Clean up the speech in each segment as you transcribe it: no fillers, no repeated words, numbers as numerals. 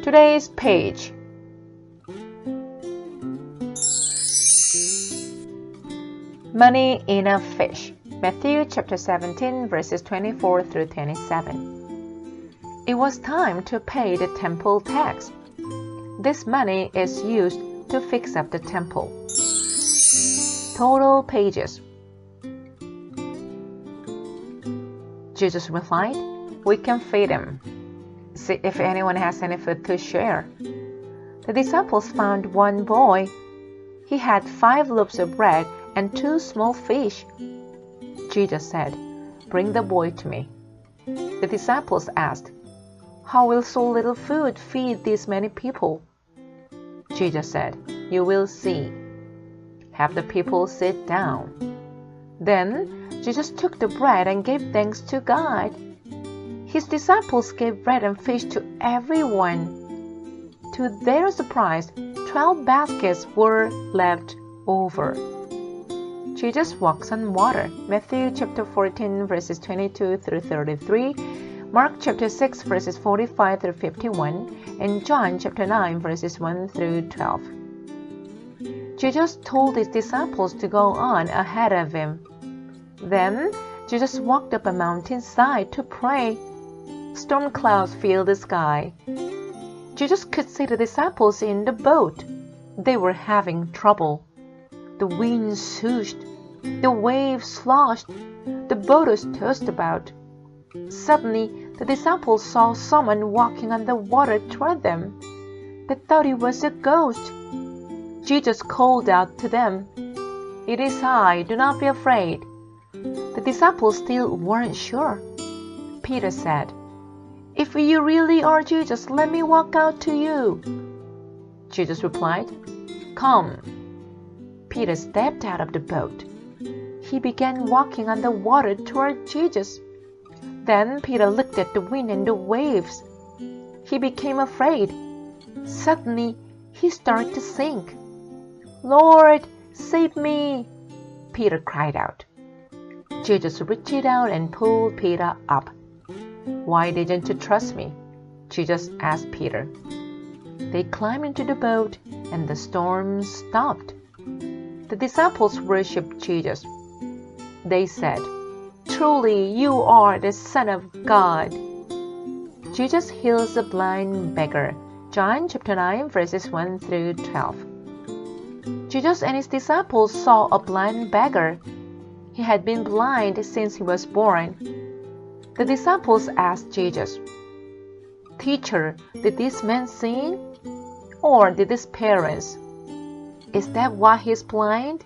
Today's page. Money in a fish. Matthew chapter 17 verses 24 through 27. It was time to pay the temple tax. This money is used to fix up the temple. Total pages. Jesus replied, "We can feed him. See if anyone has any food to share." The disciples found one boy. He had 5 loaves of bread and 2 small fish. Jesus said, "Bring the boy to me." The disciples asked, "How will so little food feed these many people?" Jesus said, "You will see." Have the people sit down. Then Jesus took the bread and gave thanks to God. His disciples gave bread and fish to everyone. To their surprise, 12 baskets were left over. Jesus walks on water. Matthew chapter 14 verses 22 through 33, Mark chapter 6 verses 45 through 51, and John chapter 9 verses 1 through 12. Jesus told his disciples to go on ahead of him. Then Jesus walked up a mountainside to pray. Storm clouds filled the sky. Jesus could see the disciples in the boat. They were having trouble. The wind swooshed. The waves sloshed. The boat was tossed about. Suddenly, the disciples saw someone walking on the water toward them. They thought it was a ghost. Jesus called out to them, "It is I, do not be afraid." The disciples still weren't sure. Peter said, "If you really are Jesus, let me walk out to you." Jesus replied, "Come." Peter stepped out of the boat. He began walking on the water toward Jesus. Then Peter looked at the wind and the waves. He became afraid. Suddenly, he started to sink. "Lord, save me!" Peter cried out. Jesus reached out and pulled Peter up. "Why didn't you trust me?" Jesus asked Peter. They climbed into the boat and the storm stopped. The disciples worshipped Jesus. They said, "Truly, you are the Son of God." Jesus heals a blind beggar. John chapter 9 verses 1 through 12. Jesus and his disciples saw a blind beggar. He had been blind since he was born. The disciples asked Jesus, "Teacher, did this man sin? Or did his parents? Is that why he's blind?"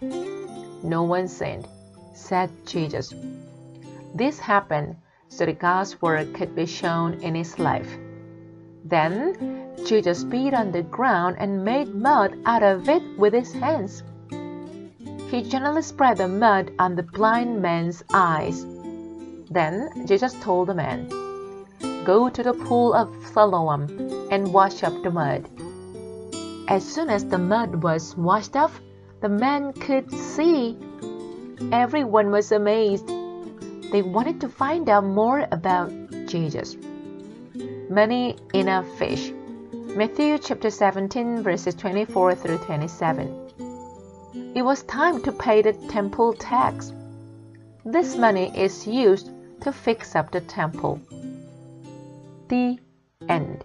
"No one sinned," said Jesus. This happened so that God's work could be shown in his life. Then Jesus spit on the ground and made mud out of it with his hands. He gently spread the mud on the blind man's eyes. Then Jesus told the man, "Go to the pool of Siloam and wash up the mud." As soon as the mud was washed off, the man could see. Everyone was amazed. They wanted to find out more about Jesus. Money in a fish. Matthew chapter 17 verses 24 through 27. It was time to pay the temple tax. This money is used to fix up the temple. The end.